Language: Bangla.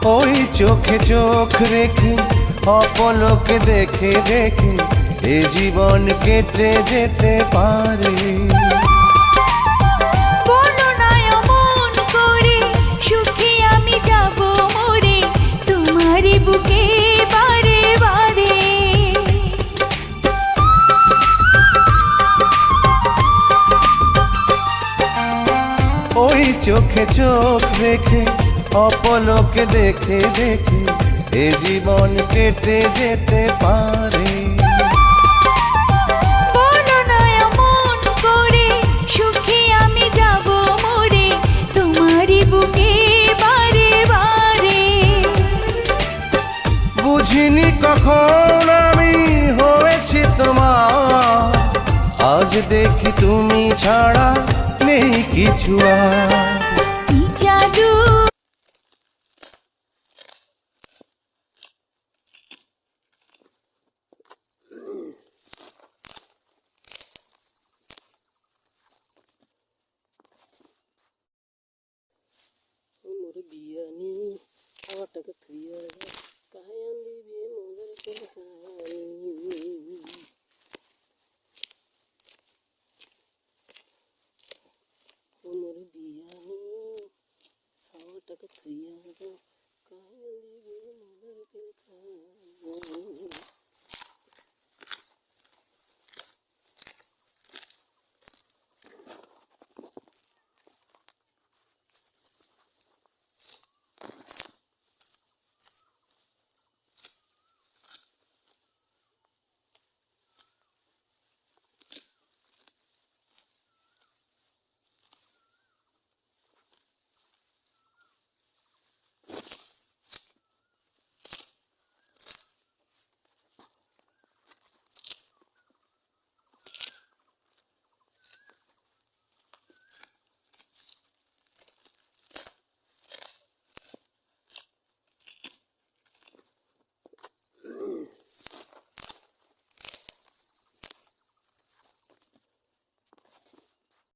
ওই চোখে চোখ রেখে অপলকে দেখে দেখে এ জীবন কেটে যেতে পারে। বলো না অমন করে, সুখে আমি যাব মরে তোমারই বুকে বারে বারে। ওই চোখে চোখ রেখে অপলকে দেখে দেখে এ জীবন কেটে যেতে পারে। বলো না অমন করে, সুখে আমি যাব মরে তোমারই বুকে বারে বারে। বুঝিনি কখন আমি হয়েছি তোমার, আজ দেখি তুমি ছাড়া নেই কিছু আর। কি জাদু मोर बियानी आटक थुया कायन दिबे मोगर के कहानी। मोर बियानी साटक थुया कायन दिबे मोगर के कहानी।